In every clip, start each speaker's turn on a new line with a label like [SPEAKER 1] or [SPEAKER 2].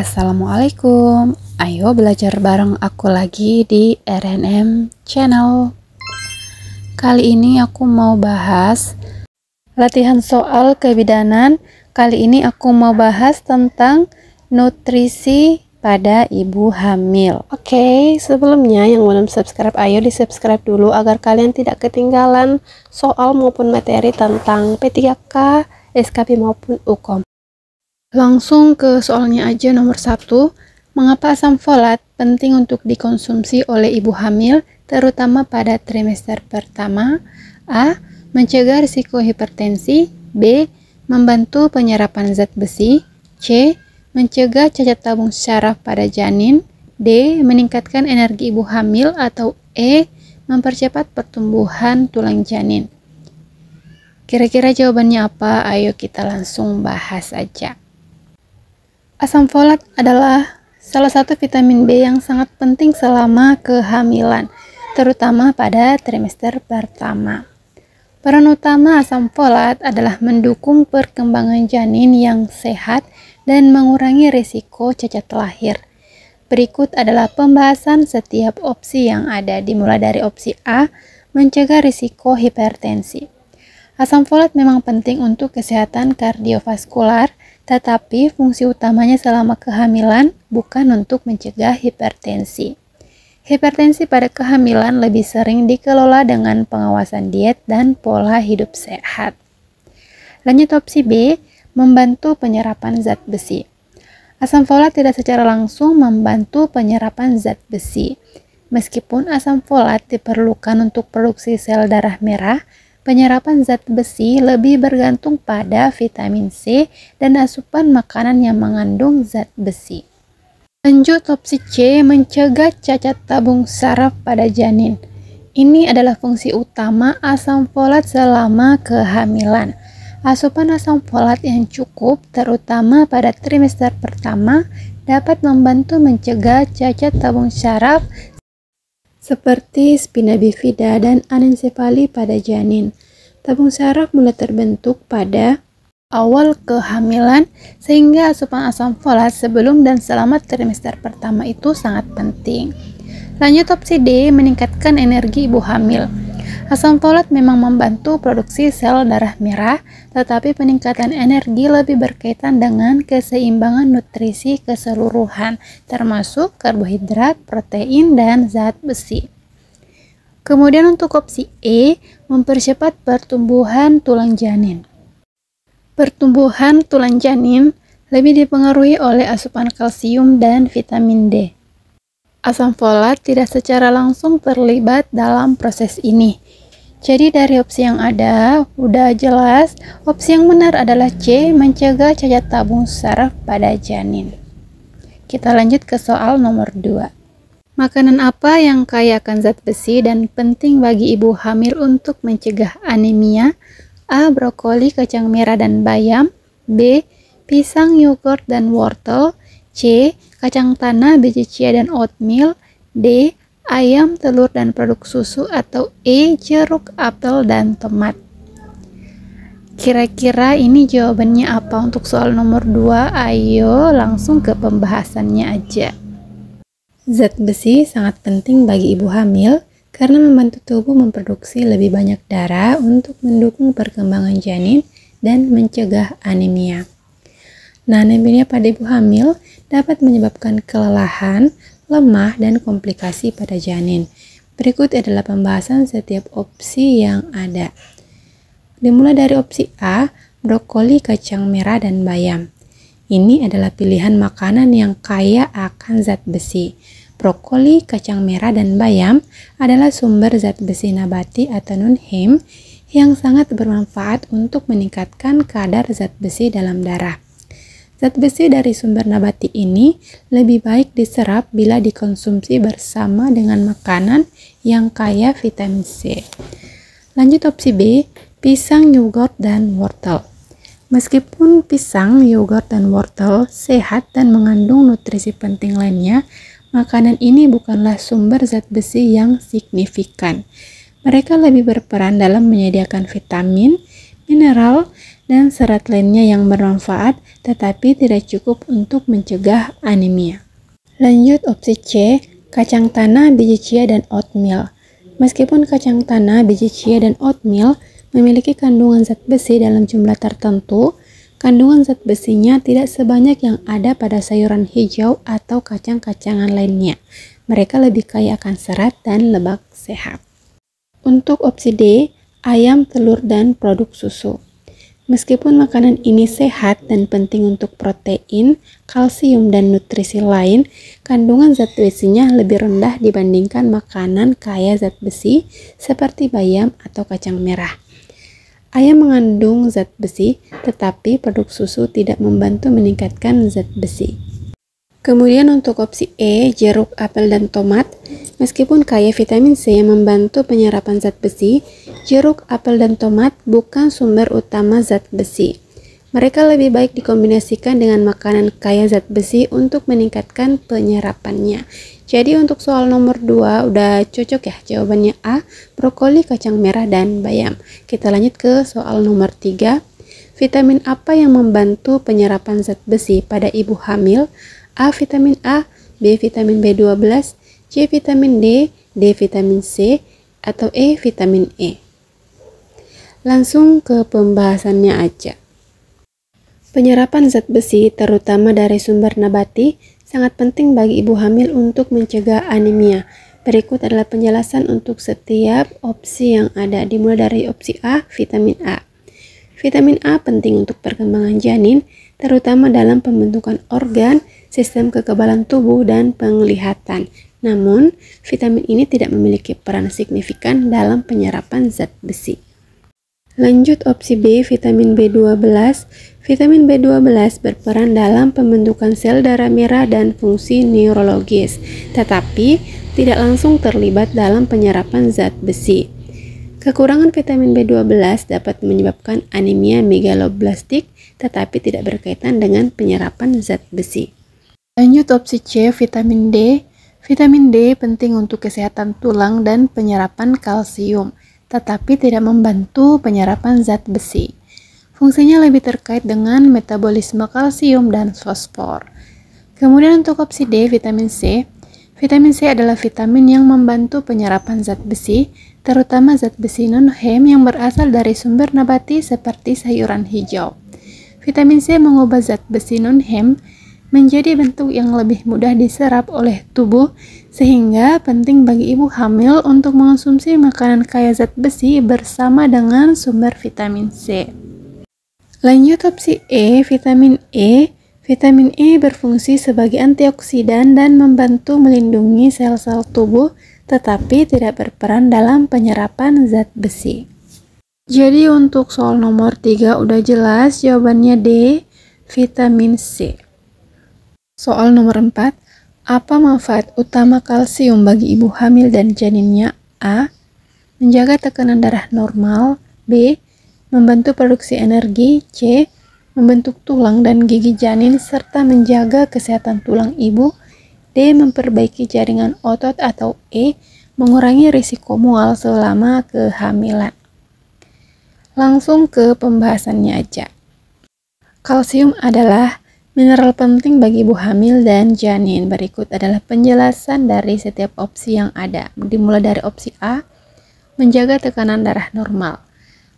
[SPEAKER 1] Assalamualaikum, ayo belajar bareng aku lagi di RNM Channel. Kali ini aku mau bahas latihan soal kebidanan. Kali ini aku mau bahas tentang nutrisi pada ibu hamil. Oke, sebelumnya yang belum subscribe, ayo di subscribe dulu agar kalian tidak ketinggalan soal maupun materi tentang P3K, SKP maupun UKOM. Langsung ke soalnya aja. Nomor 1, mengapa asam folat penting untuk dikonsumsi oleh ibu hamil, terutama pada trimester pertama? A. Mencegah risiko hipertensi. B. Membantu penyerapan zat besi. C. Mencegah cacat tabung syaraf pada janin. D. Meningkatkan energi ibu hamil. Atau E. Mempercepat pertumbuhan tulang janin. Kira-kira jawabannya apa? Ayo kita langsung bahas aja. Asam folat adalah salah satu vitamin B yang sangat penting selama kehamilan, terutama pada trimester pertama. Peran utama asam folat adalah mendukung perkembangan janin yang sehat dan mengurangi risiko cacat lahir. Berikut adalah pembahasan setiap opsi yang ada, dimulai dari opsi A, mencegah risiko hipertensi. Asam folat memang penting untuk kesehatan kardiovaskular, tetapi fungsi utamanya selama kehamilan bukan untuk mencegah hipertensi. Hipertensi pada kehamilan lebih sering dikelola dengan pengawasan diet dan pola hidup sehat. Lanjut opsi B, membantu penyerapan zat besi. Asam folat tidak secara langsung membantu penyerapan zat besi. Meskipun asam folat diperlukan untuk produksi sel darah merah, penyerapan zat besi lebih bergantung pada vitamin C dan asupan makanan yang mengandung zat besi. Lanjut opsi C, mencegah cacat tabung saraf pada janin. Ini adalah fungsi utama asam folat selama kehamilan. Asupan asam folat yang cukup, terutama pada trimester pertama, dapat membantu mencegah cacat tabung saraf seperti spina bifida dan anencefali pada janin. Tabung saraf mulai terbentuk pada awal kehamilan, sehingga asupan asam folat sebelum dan selama trimester pertama itu sangat penting. Lanjut opsi D, meningkatkan energi ibu hamil. Asam folat memang membantu produksi sel darah merah, tetapi peningkatan energi lebih berkaitan dengan keseimbangan nutrisi keseluruhan, termasuk karbohidrat, protein, dan zat besi. Kemudian untuk opsi E, mempercepat pertumbuhan tulang janin. Pertumbuhan tulang janin lebih dipengaruhi oleh asupan kalsium dan vitamin D. Asam folat tidak secara langsung terlibat dalam proses ini. Jadi dari opsi yang ada, udah jelas, opsi yang benar adalah C, mencegah cacat tabung saraf pada janin. Kita lanjut ke soal nomor 2. Makanan apa yang kaya akan zat besi dan penting bagi ibu hamil untuk mencegah anemia? A. Brokoli, kacang merah, dan bayam. B. Pisang, yogurt, dan wortel. C. Kacang tanah, biji chia, dan oatmeal. D. Ayam, telur, dan produk susu. Atau E. Jeruk, apel, dan tomat. Kira-kira ini jawabannya apa untuk soal nomor 2? Ayo langsung ke pembahasannya aja. Zat besi sangat penting bagi ibu hamil karena membantu tubuh memproduksi lebih banyak darah untuk mendukung perkembangan janin dan mencegah anemia. Nah, anemia pada ibu hamil dapat menyebabkan kelelahan, lemah, dan komplikasi pada janin. Berikut adalah pembahasan setiap opsi yang ada. Dimulai dari opsi A, brokoli, kacang merah, dan bayam. Ini adalah pilihan makanan yang kaya akan zat besi. Brokoli, kacang merah, dan bayam adalah sumber zat besi nabati atau non-heme yang sangat bermanfaat untuk meningkatkan kadar zat besi dalam darah. Zat besi dari sumber nabati ini lebih baik diserap bila dikonsumsi bersama dengan makanan yang kaya vitamin C. Lanjut opsi B, pisang, yogurt, dan wortel. Meskipun pisang, yogurt, dan wortel sehat dan mengandung nutrisi penting lainnya, makanan ini bukanlah sumber zat besi yang signifikan. Mereka lebih berperan dalam menyediakan vitamin, mineral, dan serat lainnya yang bermanfaat, tetapi tidak cukup untuk mencegah anemia. Lanjut opsi C, kacang tanah, biji chia, dan oatmeal. Meskipun kacang tanah, biji chia, dan oatmeal memiliki kandungan zat besi dalam jumlah tertentu, kandungan zat besinya tidak sebanyak yang ada pada sayuran hijau atau kacang-kacangan lainnya. Mereka lebih kaya akan serat dan lemak sehat. Untuk opsi D, ayam, telur, dan produk susu. Meskipun makanan ini sehat dan penting untuk protein, kalsium, dan nutrisi lain, kandungan zat besinya lebih rendah dibandingkan makanan kaya zat besi seperti bayam atau kacang merah. Ayam mengandung zat besi, tetapi produk susu tidak membantu meningkatkan zat besi. Kemudian untuk opsi E, jeruk, apel, dan tomat. Meskipun kaya vitamin C yang membantu penyerapan zat besi, jeruk, apel, dan tomat bukan sumber utama zat besi. Mereka lebih baik dikombinasikan dengan makanan kaya zat besi untuk meningkatkan penyerapannya. Jadi untuk soal nomor 2 udah cocok ya jawabannya A, brokoli, kacang merah, dan bayam. Kita lanjut ke soal nomor 3. Vitamin apa yang membantu penyerapan zat besi pada ibu hamil? A. Vitamin A, B. Vitamin B12, C. Vitamin D, D. Vitamin C, atau E. Vitamin E. Langsung ke pembahasannya aja. Penyerapan zat besi, terutama dari sumber nabati, sangat penting bagi ibu hamil untuk mencegah anemia. Berikut adalah penjelasan untuk setiap opsi yang ada, dimulai dari opsi A, vitamin A. Vitamin A penting untuk perkembangan janin, terutama dalam pembentukan organ, sistem kekebalan tubuh, dan penglihatan. Namun, vitamin ini tidak memiliki peran signifikan dalam penyerapan zat besi. Lanjut opsi B, vitamin B12. Vitamin B12 berperan dalam pembentukan sel darah merah dan fungsi neurologis, tetapi tidak langsung terlibat dalam penyerapan zat besi. Kekurangan vitamin B12 dapat menyebabkan anemia megaloblastik, tetapi tidak berkaitan dengan penyerapan zat besi. Lanjut opsi C, vitamin D. Vitamin D penting untuk kesehatan tulang dan penyerapan kalsium, tetapi tidak membantu penyerapan zat besi. Fungsinya lebih terkait dengan metabolisme kalsium dan fosfor. Kemudian untuk opsi D, vitamin C. Vitamin C adalah vitamin yang membantu penyerapan zat besi, terutama zat besi non-hem yang berasal dari sumber nabati seperti sayuran hijau. Vitamin C mengubah zat besi non-hem menjadi bentuk yang lebih mudah diserap oleh tubuh, sehingga penting bagi ibu hamil untuk mengonsumsi makanan kaya zat besi bersama dengan sumber vitamin C. Lanjut opsi E, vitamin E. Vitamin E berfungsi sebagai antioksidan dan membantu melindungi sel-sel tubuh, tetapi tidak berperan dalam penyerapan zat besi. Jadi untuk soal nomor 3 udah jelas jawabannya D, vitamin C. Soal nomor 4, apa manfaat utama kalsium bagi ibu hamil dan janinnya? A. Menjaga tekanan darah normal. B. Membantu produksi energi. C. Membentuk tulang dan gigi janin serta menjaga kesehatan tulang ibu. D. Memperbaiki jaringan otot, atau E. Mengurangi risiko mual selama kehamilan. Langsung ke pembahasannya aja. Kalsium adalah mineral penting bagi ibu hamil dan janin. Berikut adalah penjelasan dari setiap opsi yang ada. Dimulai dari opsi A, menjaga tekanan darah normal.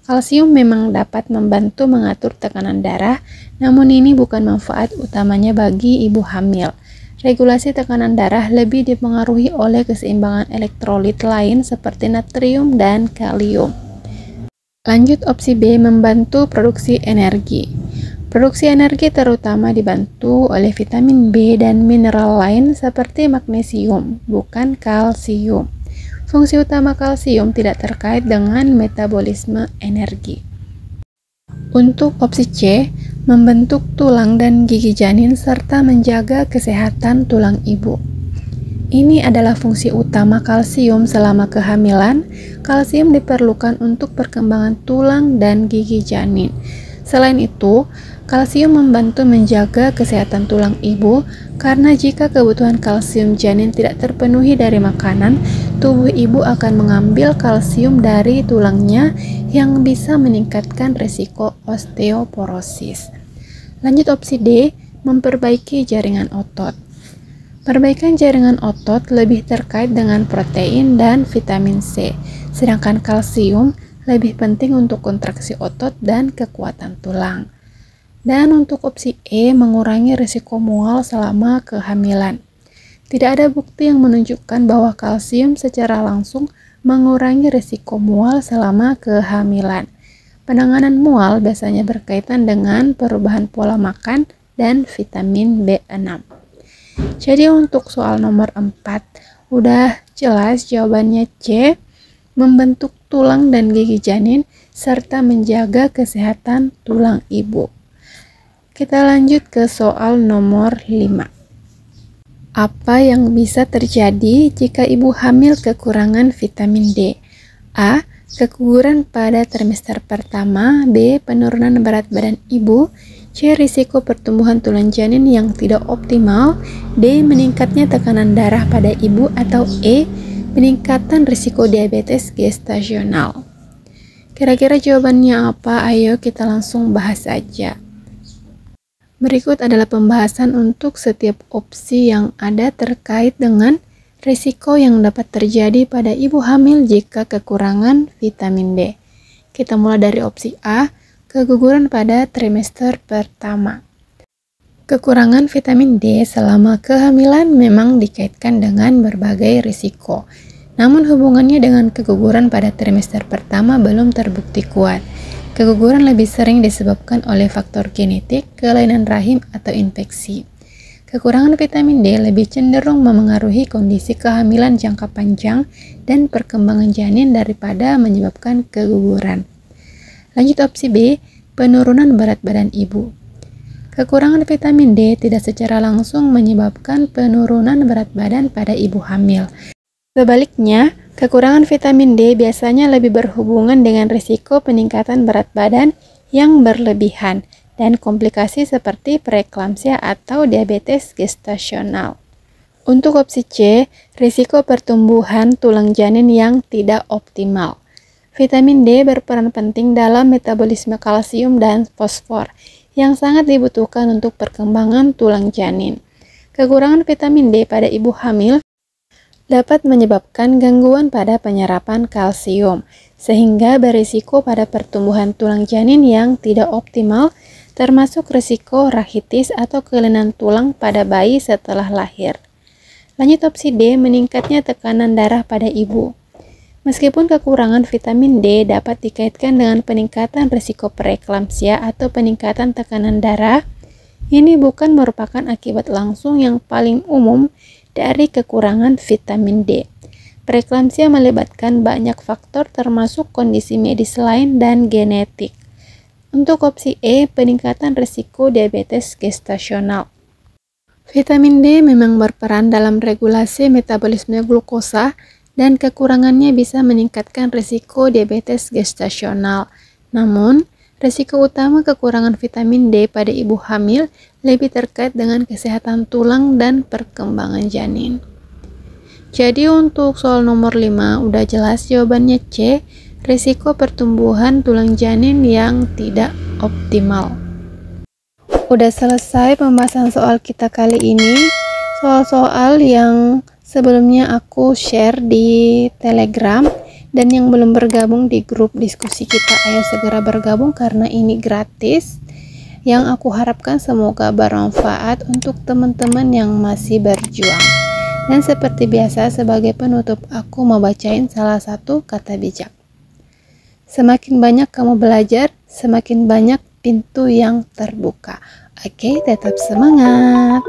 [SPEAKER 1] Kalsium memang dapat membantu mengatur tekanan darah, namun ini bukan manfaat utamanya bagi ibu hamil. Regulasi tekanan darah lebih dipengaruhi oleh keseimbangan elektrolit lain seperti natrium dan kalium. Lanjut opsi B, membantu produksi energi. Produksi energi terutama dibantu oleh vitamin B dan mineral lain seperti magnesium, bukan kalsium. Fungsi utama kalsium tidak terkait dengan metabolisme energi. Untuk opsi C, membentuk tulang dan gigi janin serta menjaga kesehatan tulang ibu. Ini adalah fungsi utama kalsium selama kehamilan. Kalsium diperlukan untuk perkembangan tulang dan gigi janin. Selain itu, kalsium membantu menjaga kesehatan tulang ibu karena jika kebutuhan kalsium janin tidak terpenuhi dari makanan, tubuh ibu akan mengambil kalsium dari tulangnya yang bisa meningkatkan risiko osteoporosis. Lanjut opsi D, memperbaiki jaringan otot. Perbaikan jaringan otot lebih terkait dengan protein dan vitamin C, sedangkan kalsium lebih penting untuk kontraksi otot dan kekuatan tulang. Dan untuk opsi E, mengurangi risiko mual selama kehamilan. Tidak ada bukti yang menunjukkan bahwa kalsium secara langsung mengurangi risiko mual selama kehamilan. Penanganan mual biasanya berkaitan dengan perubahan pola makan dan vitamin B6. Jadi untuk soal nomor 4, udah jelas jawabannya C, membentuk tulang dan gigi janin, serta menjaga kesehatan tulang ibu. Kita lanjut ke soal nomor 5. Apa yang bisa terjadi jika ibu hamil kekurangan vitamin D? A. Keguguran pada trimester pertama. B. Penurunan berat badan ibu. C. Risiko pertumbuhan tulang janin yang tidak optimal. D. Meningkatnya tekanan darah pada ibu. Atau E. Peningkatan risiko diabetes gestasional. Kira-kira jawabannya apa? Ayo kita langsung bahas saja. Berikut adalah pembahasan untuk setiap opsi yang ada terkait dengan risiko yang dapat terjadi pada ibu hamil jika kekurangan vitamin D. Kita mulai dari opsi A, keguguran pada trimester pertama. Kekurangan vitamin D selama kehamilan memang dikaitkan dengan berbagai risiko. Namun hubungannya dengan keguguran pada trimester pertama belum terbukti kuat. Keguguran lebih sering disebabkan oleh faktor genetik, kelainan rahim, atau infeksi. Kekurangan vitamin D lebih cenderung memengaruhi kondisi kehamilan jangka panjang dan perkembangan janin daripada menyebabkan keguguran. Lanjut opsi B, penurunan berat badan ibu. Kekurangan vitamin D tidak secara langsung menyebabkan penurunan berat badan pada ibu hamil. Sebaliknya, kekurangan vitamin D biasanya lebih berhubungan dengan risiko peningkatan berat badan yang berlebihan dan komplikasi seperti preeklamsia atau diabetes gestasional. Untuk opsi C, risiko pertumbuhan tulang janin yang tidak optimal. Vitamin D berperan penting dalam metabolisme kalsium dan fosfor yang sangat dibutuhkan untuk perkembangan tulang janin. Kekurangan vitamin D pada ibu hamil dapat menyebabkan gangguan pada penyerapan kalsium, sehingga berisiko pada pertumbuhan tulang janin yang tidak optimal, termasuk risiko rachitis atau kelainan tulang pada bayi setelah lahir. Lanjut opsi D, meningkatnya tekanan darah pada ibu. Meskipun kekurangan vitamin D dapat dikaitkan dengan peningkatan risiko preeklamsia atau peningkatan tekanan darah, ini bukan merupakan akibat langsung yang paling umum dari kekurangan vitamin D. Preeklamsia melibatkan banyak faktor termasuk kondisi medis lain dan genetik. Untuk opsi E, peningkatan risiko diabetes gestasional. Vitamin D memang berperan dalam regulasi metabolisme glukosa dan kekurangannya bisa meningkatkan risiko diabetes gestasional. Namun, risiko utama kekurangan vitamin D pada ibu hamil lebih terkait dengan kesehatan tulang dan perkembangan janin. Jadi untuk soal nomor 5 udah jelas jawabannya C, risiko pertumbuhan tulang janin yang tidak optimal. Udah selesai pembahasan soal kita kali ini. Soal-soal yang sebelumnya aku share di Telegram, dan yang belum bergabung di grup diskusi kita, ayo segera bergabung karena ini gratis. Yang aku harapkan semoga bermanfaat untuk teman-teman yang masih berjuang. Dan seperti biasa sebagai penutup aku mau bacain salah satu kata bijak. Semakin banyak kamu belajar, semakin banyak pintu yang terbuka. Oke, tetap semangat.